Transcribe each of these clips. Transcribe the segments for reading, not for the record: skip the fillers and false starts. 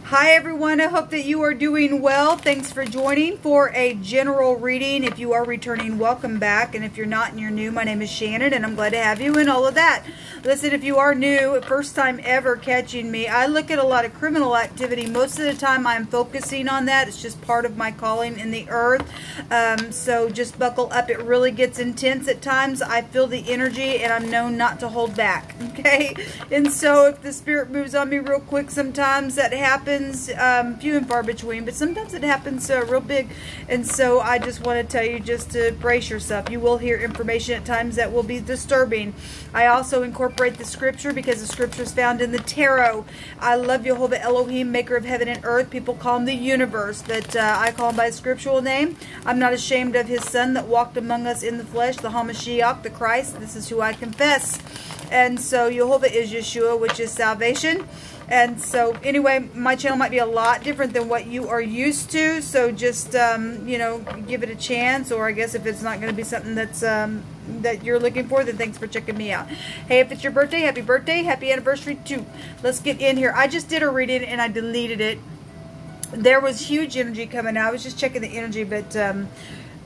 Hi everyone, I hope that you are doing well. Thanks for joining for a general reading. If you are returning, welcome back. And if you're not and you're new, my name is Shannon and I'm glad to have you and all of that. Listen, if you are new, first time ever catching me, I look at a lot of criminal activity. Most of the time I'm focusing on that. It's just part of my calling in the earth. So just buckle up. It really gets intense at times. I feel the energy and I'm known not to hold back. Okay? And so if the spirit moves on me real quick, sometimes that happens. Few and far between, but sometimes it happens real big. And so I just want to tell you just to brace yourself. You will hear information at times that will be disturbing. I also incorporate the scripture because the scripture is found in the tarot. I love Jehovah Elohim, maker of heaven and earth. People call him the universe, but I call him by his scriptural name. I'm not ashamed of his son that walked among us in the flesh, the HaMashiach, the Christ. This is who I confess. And so Jehovah is Yeshua, which is salvation. And so anyway, my channel might be a lot different than what you are used to. So just, you know, give it a chance. Or I guess if it's not going to be something that's that you're looking for, then thanks for checking me out. Hey, if it's your birthday, happy anniversary too. Let's get in here. I just did a reading and I deleted it. There was huge energy coming out. I was just checking the energy, but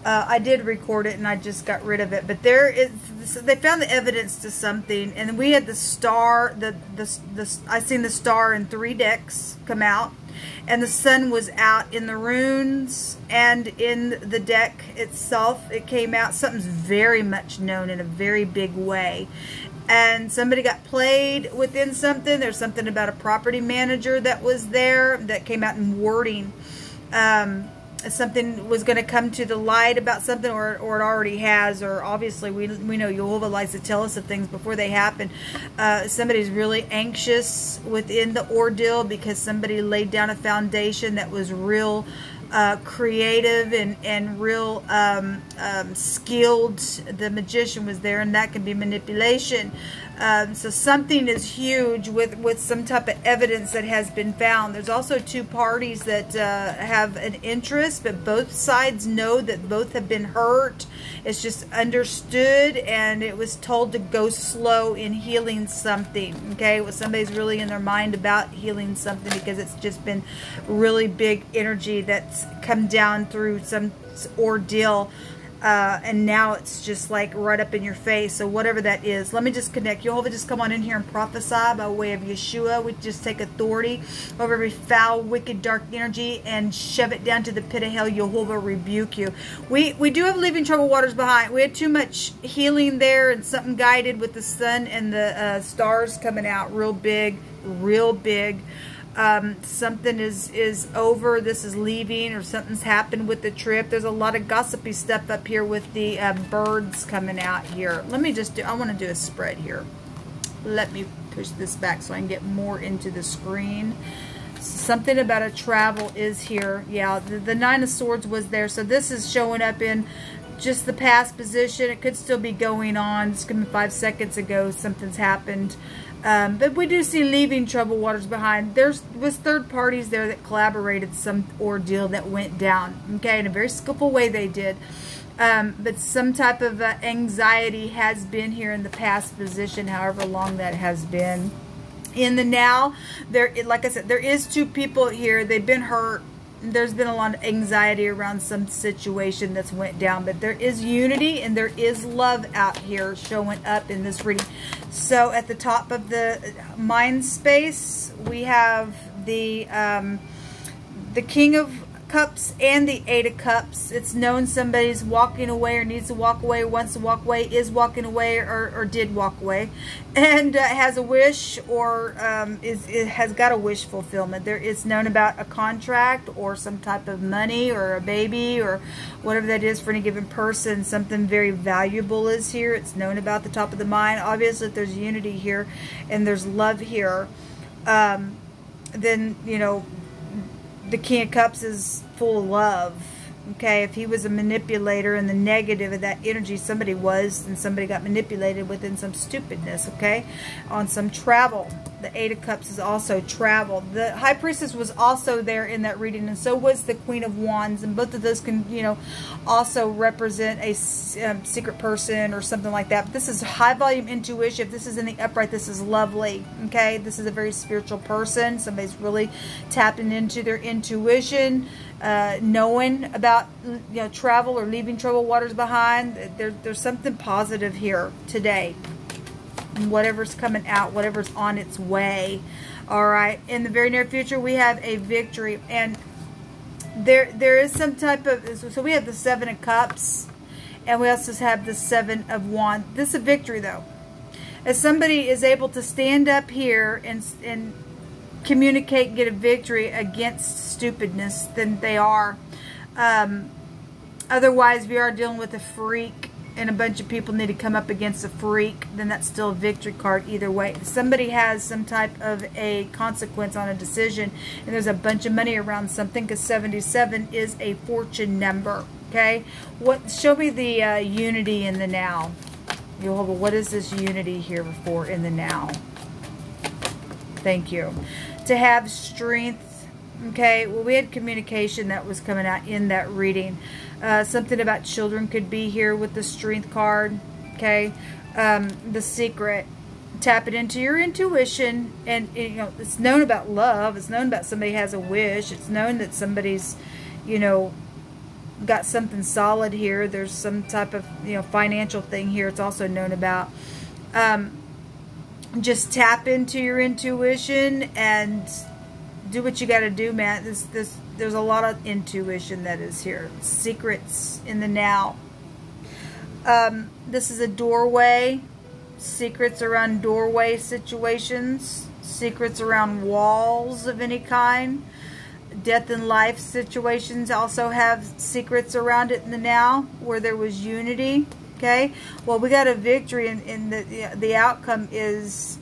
I did record it and I just got rid of it. But there is, they found the evidence to something, and we had the star. I seen the star in 3 decks come out, and the sun was out in the runes and in the deck itself. It came out. Something's very much known in a very big way. And somebody got played within something. There's something about a property manager that was there that came out in wording. Something was going to come to the light about something, or it already has, or obviously we know Jehovah likes to tell us of things before they happen. Somebody's really anxious within the ordeal because somebody laid down a foundation that was real creative and real skilled. The magician was there, and that can be manipulation. So something is huge with some type of evidence that has been found. There's also 2 parties that have an interest, but both sides know that both have been hurt. It's just understood, and it was told to go slow in healing something. Okay, well, somebody's really in their mind about healing something because it's just been really big energy that's come down through some ordeal. And now it's just like right up in your face. So whatever that is, let me just connect. Jehovah, just come on in here and prophesy by way of Yeshua. We just take authority over every foul, wicked, dark energy and shove it down to the pit of hell. Jehovah rebuke you. We do have leaving troubled waters behind. We had too much healing there and something guided with the sun and the stars coming out real big, real big. Something is over, this is leaving, or something's happened with the trip. There's a lot of gossipy stuff up here with the birds coming out here. Let me just do, I want to do a spread here. Let me push this back so I can get more into the screen. Something about a travel is here. Yeah, the 9 of Swords was there. So this is showing up in just the past position. It could still be going on. It's coming 5 seconds ago. Something's happened. But we do see leaving troubled waters behind. There was 3rd parties there that collaborated some ordeal that went down. Okay, in a very skillful way they did. But some type of anxiety has been here in the past position, however long that has been. In the now, there, like I said, there is 2 people here. They've been hurt. There's been a lot of anxiety around some situation that's went down, but there is unity and there is love out here showing up in this reading. So at the top of the mind space, we have the King of Cups and the 8 of Cups. It's known somebody's walking away or needs to walk away, wants to walk away, is walking away, or did walk away, and has a wish, or has got a wish fulfillment. There is known about a contract or some type of money or a baby or whatever that is for any given person. Something very valuable is here. It's known about the top of the mind. Obviously, if there's unity here and there's love here, then, you know, the King of Cups is full of love. Okay, if he was a manipulator and the negative of that energy, somebody was, and somebody got manipulated within some stupidness, okay, on some travel. The Eight of Cups is also travel. The High Priestess was also there in that reading, and so was the Queen of Wands, and both of those can, you know, also represent a secret person or something like that. But this is high volume intuition. If this is in the upright, this is lovely, okay? This is a very spiritual person. Somebody's really tapping into their intuition, knowing about, you know, travel or leaving troubled waters behind. There's something positive here today. Whatever's coming out, whatever's on its way. All right, in the very near future we have a victory, and there is some type of, so we have the Seven of Cups, and we also have the Seven of Wands. This is a victory though, as somebody is able to stand up here and communicate and get a victory against stupidness, then they are. Otherwise, we are dealing with a freak, and a bunch of people need to come up against a freak, then that's still a victory card either way. Somebody has some type of a consequence on a decision, and there's a bunch of money around something, because 77 is a fortune number, okay? Show me the unity in the now. Jehovah, what is this unity here for in the now? Thank you. To have strength, okay? Well, we had communication that was coming out in that reading. Something about children could be here with the strength card, okay? The secret, tap it into your intuition, and you know, it's known about love. It's known about somebody has a wish. It's known that somebody's, you know, got something solid here. There's some type of, you know, financial thing here. It's also known about. Just tap into your intuition and do what you got to do, man. There's a lot of intuition that is here. Secrets in the now. This is a doorway. Secrets around doorway situations. Secrets around walls of any kind. Death and life situations also have secrets around it in the now, where there was unity. Okay. Well, we got a victory, and the outcome is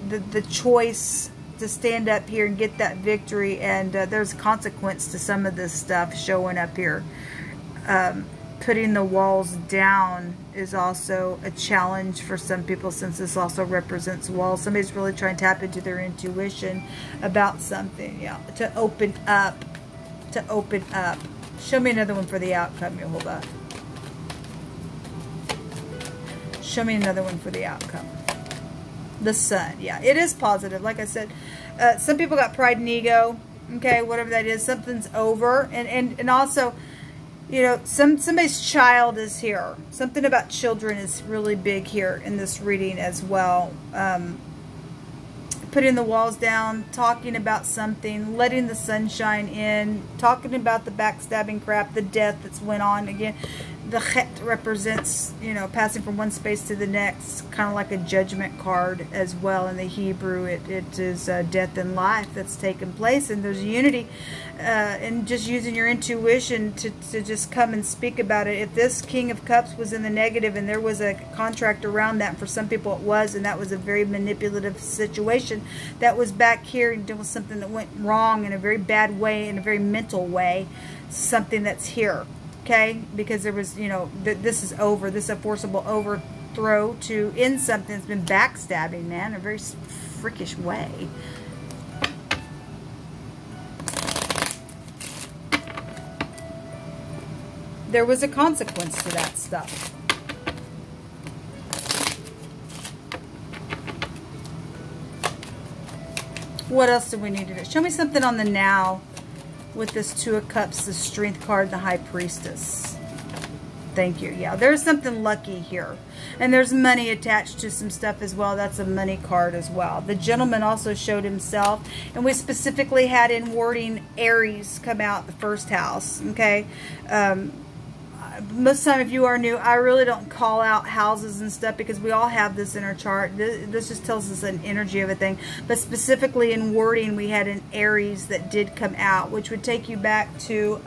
the choice to stand up here and get that victory, and there's consequence to some of this stuff showing up here. Putting the walls down is also a challenge for some people, since this also represents walls. Somebody's really trying to tap into their intuition about something, yeah, to open up, Show me another one for the outcome, Jehovah. Show me another one for the outcome. The Sun. Yeah, it is positive. Like I said, some people got pride and ego. Okay, whatever that is, something's over. And also, you know, somebody's child is here. Something about children is really big here in this reading as well. Putting the walls down, talking about something, letting the sunshine in, talking about the backstabbing crap, the death that's went on. Again, the Chet represents, you know, passing from one space to the next, kind of like a judgment card as well. In the Hebrew, it is death and life that's taken place, and there's unity, and just using your intuition to just come and speak about it. If this King of Cups was in the negative and there was a contract around that, for some people it was, and that was a very manipulative situation that was back here and doing something that went wrong in a very bad way, in a very mental way, something that's here. Okay, because there was, you know, this is over. This is a forcible overthrow to end something that's been backstabbing, man, in a very freakish way. There was a consequence to that stuff. What else do we need to do? Show me something on the now. With this Two of Cups, the Strength card, the High Priestess. Thank you. Yeah, there's something lucky here. And there's money attached to some stuff as well. That's a money card as well. The Gentleman also showed himself. And we specifically had in wording Aries come out, the first house. Okay. Most of the time, if you are new, I really don't call out houses and stuff, because we all have this in our chart. This just tells us an energy of a thing. But specifically in wording, we had an Aries that did come out, which would take you back to,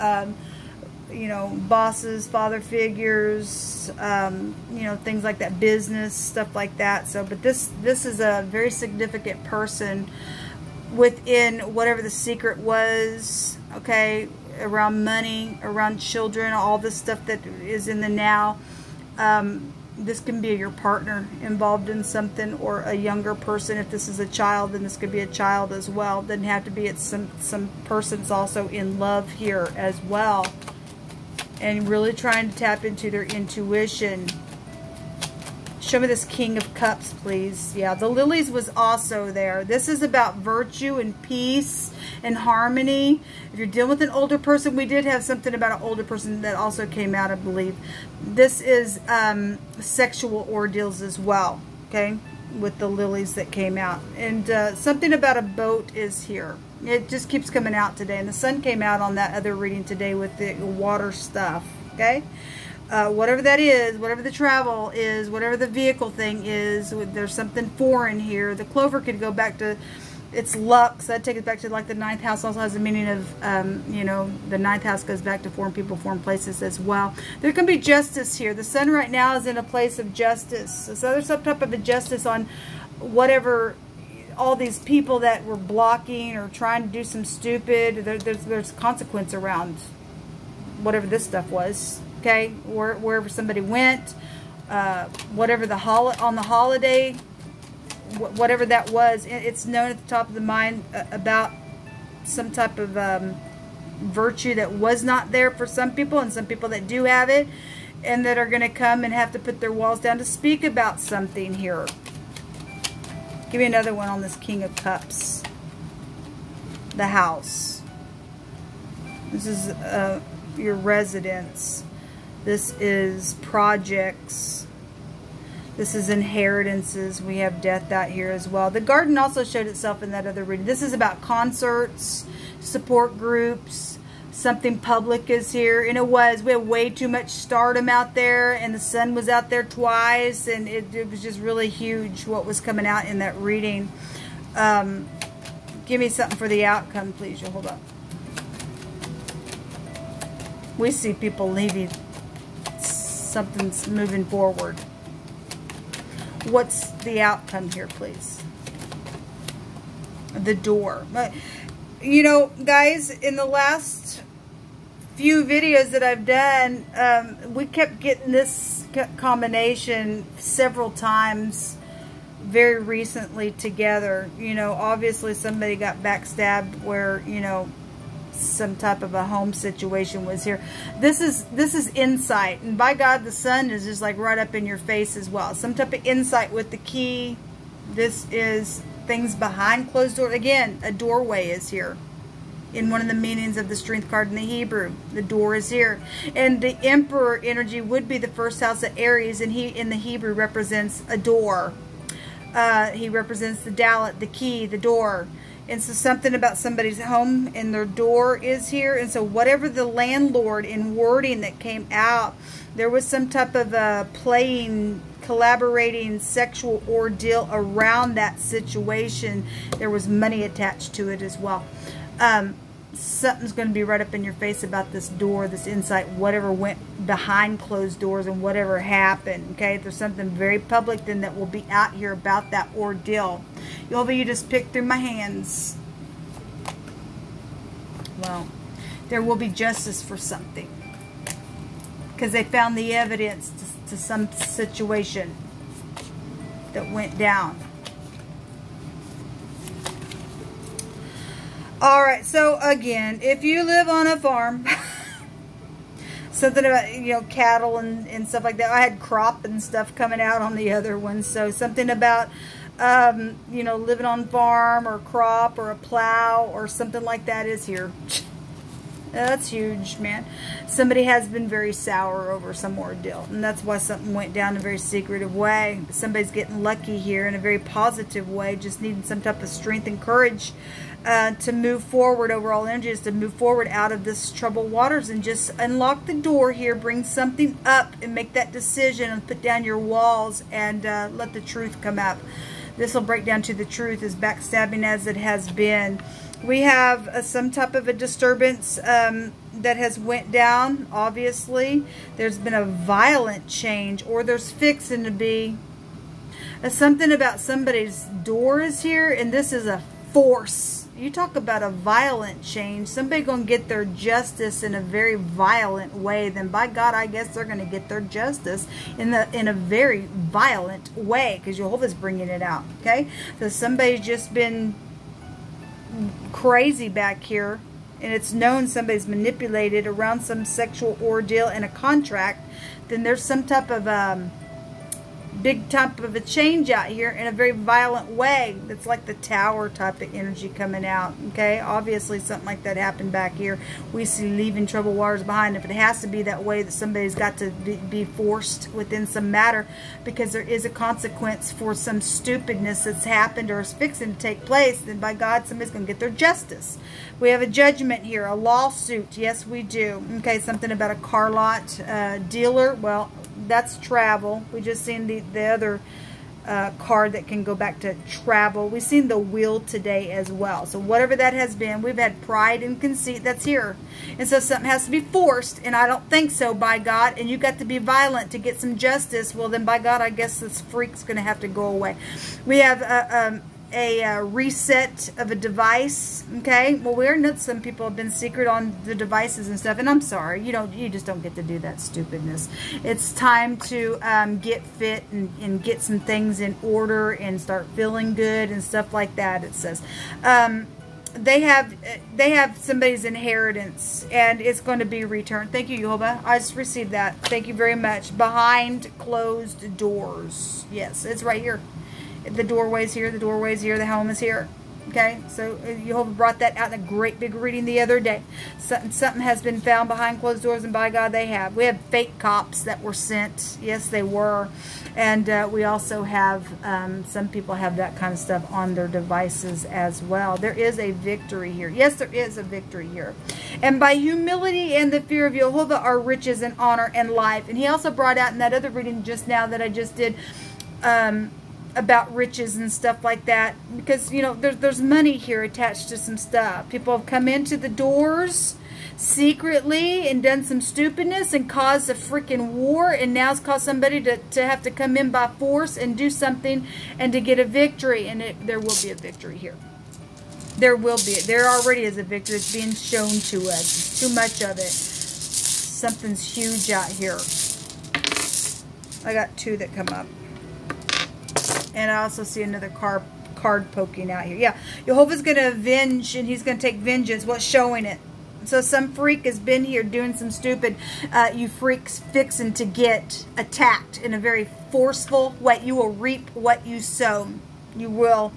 you know, bosses, father figures, you know, things like that, business, stuff like that. So, but this is a very significant person within whatever the secret was, okay, around money, around children, all this stuff that is in the now. This can be your partner involved in something, or a younger person. If this is a child, then this could be a child as well. Doesn't have to be. It's some person's also in love here as well, and really trying to tap into their intuition. Show me this King of Cups, please. Yeah, the lilies was also there. This is about virtue and peace and harmony. If you're dealing with an older person, we did have something about an older person that also came out, I believe. This is sexual ordeals as well, okay, with the lilies that came out. And something about a boat is here. It just keeps coming out today. And the sun came out on that other reading today with the water stuff, okay? Whatever that is, whatever the travel is, whatever the vehicle thing is, there's something foreign here. The clover could go back to its luck, so that takes it back to like the 9th house. Also has a meaning of, you know, the 9th house goes back to foreign people, foreign places as well. There can be justice here. The sun right now is in a place of justice. So there's some type of a justice on whatever, all these people that were blocking or trying to do some stupid. There's consequence around whatever this stuff was. Okay, wherever somebody went, whatever on the holiday, whatever that was, it's known at the top of the mind about some type of virtue that was not there for some people, and some people that do have it, and that are going to come and have to put their walls down to speak about something here. Give me another one on this King of Cups. The house. This is your residence. This is projects. This is inheritances. We have death out here as well. The garden also showed itself in that other reading. This is about concerts, support groups. Something public is here. And it was. We had way too much stardom out there. And the sun was out there twice. And it was just really huge what was coming out in that reading. Give me something for the outcome, please. You'll hold up. We see people leaving. Something's moving forward. What's the outcome here, please? The door. You know, guys, in the last few videos that I've done, we kept getting this combination several times very recently together. You know, obviously somebody got backstabbed where, you know, some type of a home situation was here. This is insight, and by God, the sun is just like right up in your face as well. Some type of insight with the key. This is things behind closed doors. Again, a doorway is here in one of the meanings of the strength card in the Hebrew. The door is here, and the Emperor energy would be the first house of Aries, and he in the Hebrew represents a door. He represents the dalet, the key, the door. And so something about somebody's home and their door is here. And so whatever the landlord in wording that came out, there was some type of a playing, collaborating sexual ordeal around that situation. There was money attached to it as well. Something's going to be right up in your face about this door, this insight, whatever went behind closed doors and whatever happened. Okay, there's something very public then that will be out here about that ordeal. You just picked through my hands. Well, there will be justice for something, because they found the evidence to some situation that went down. Alright, so again, if you live on a farm, something about, you know, cattle and stuff like that. I had crop and stuff coming out on the other one. So something about, you know, living on farm or crop or a plow or something like that is here. That's huge, man. Somebody has been very sour over some ordeal, and that's why something went down in a very secretive way. Somebody's getting lucky here in a very positive way, just needing some type of strength and courage to move forward. Overall energy is to move forward out of this troubled waters and just unlock the door here, bring something up and make that decision and put down your walls and let the truth come up. This will break down to the truth, as backstabbing as it has been. We have some type of a disturbance that has went down, obviously. There's been a violent change, or there's fixing to be. Something about somebody's door is here, and this is a force. You talk about a violent change. Somebody going to get their justice in a very violent way. Then by God, I guess they're going to get their justice in a very violent way, because Jehovah's bringing it out. Okay, so somebody's just been crazy back here, and it's known somebody's manipulated around some sexual ordeal and a contract. Then there's some type of big type of a change out here in a very violent way. It's like the Tower type of energy coming out. Okay, obviously something like that happened back here. We see leaving troubled waters behind. If it has to be that way, that somebody's got to be forced within some matter, because there is a consequence for some stupidness that's happened or is fixing to take place, then by God, somebody's going to get their justice. We have a judgment here, a lawsuit. Yes, we do. Okay, something about a car lot dealer. Well, that's travel. We just seen the other card that can go back to travel. We've seen the wheel today as well. So whatever that has been, we've had pride and conceit that's here. And so something has to be forced, and I don't think so, by God. And you got to be violent to get some justice. Well, then by God, I guess this freak's going to have to go away. We have a reset of a device. Okay, well, we know some people have been secret on the devices and stuff, and I'm sorry, you just don't get to do that stupidness. It's time to get fit and get some things in order and start feeling good and stuff like that. It says they have somebody's inheritance, and it's going to be returned. Thank you, Jehovah. I just received that. Thank you very much. Behind closed doors. Yes, it's right here. The doorway's here, the doorway's here, the home is here. Okay, so Jehovah brought that out in a great big reading the other day. Something has been found behind closed doors, and by God, they have. We have fake cops that were sent. Yes, they were. And we also have, some people have that kind of stuff on their devices as well. There is a victory here. Yes, there is a victory here. And by humility and the fear of Jehovah are riches and honor and life. And he also brought out in that other reading just now that I just did, about riches and stuff like that, because there's money here attached to some stuff. People have come into the doors secretly and done some stupidness and caused a freaking war, and now it's caused somebody to have to come in by force and do something and to get a victory. And there will be a victory here. There will be. There already is a victory. It's being shown to us. Too much of it. Something's huge out here. I got two that come up. And I also see another card poking out here. Yeah, Jehovah's going to avenge, and he's going to take vengeance. What's showing it? So some freak has been here doing some stupid, you freaks fixing to get attacked in a very forceful way. You will reap what you sow. You will.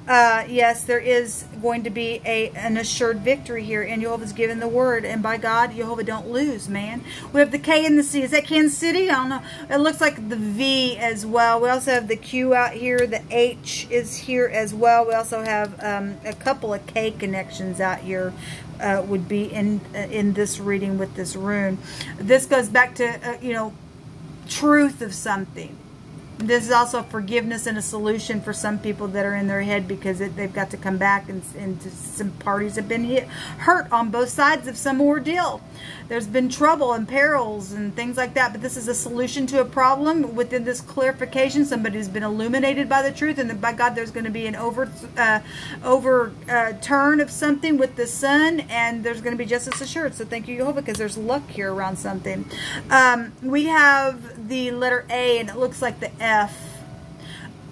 Yes, there is going to be an assured victory here, and Jehovah's given the word, and by God, Jehovah don't lose, man. We have the K and the C. Is that Kansas City? I don't know. It looks like the V as well. We also have the Q out here. The H is here as well. We also have a couple of K connections out here. Would be in this reading with this rune. This goes back to truth of something. This is also forgiveness and a solution for some people that are in their head, because they've got to come back, and some parties have been hurt on both sides of some ordeal. There's been trouble and perils and things like that, but this is a solution to a problem within this clarification. Somebody's been illuminated by the truth, and by God, there's going to be an overturn of something with the sun, and there's going to be justice assured. So thank you, Jehovah, because there's luck here around something. We have the letter A, and it looks like the F.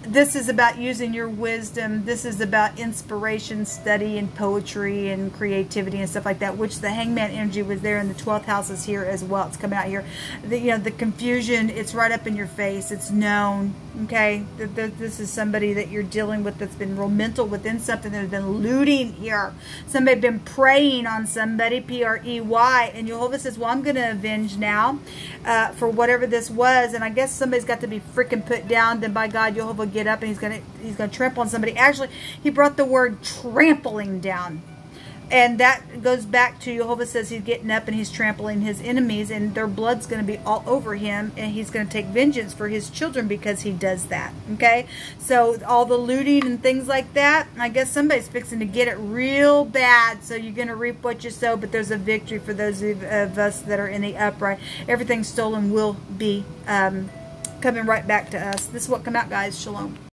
This is about using your wisdom. This is about inspiration, study, and poetry and creativity and stuff like that, which the hangman energy was there, and the 12th house is here as well. It's coming out here. The confusion, it's right up in your face. It's known. Okay, this is somebody that you're dealing with that's been real mental within something. There's been looting here. Somebody been preying on somebody, P-R-E-Y, and Jehovah says, well, I'm going to avenge now for whatever this was, and I guess somebody's got to be freaking put down. Then by God, Jehovah will get up, and he's going to trample on somebody. Actually, he brought the word trampling down. And that goes back to Jehovah says he's getting up and he's trampling his enemies, and their blood's going to be all over him, and he's going to take vengeance for his children because he does that. Okay? So all the looting and things like that, I guess somebody's fixing to get it real bad. So you're going to reap what you sow, but there's a victory for those of us that are in the upright. Everything stolen will be coming right back to us. This is what come out, guys. Shalom.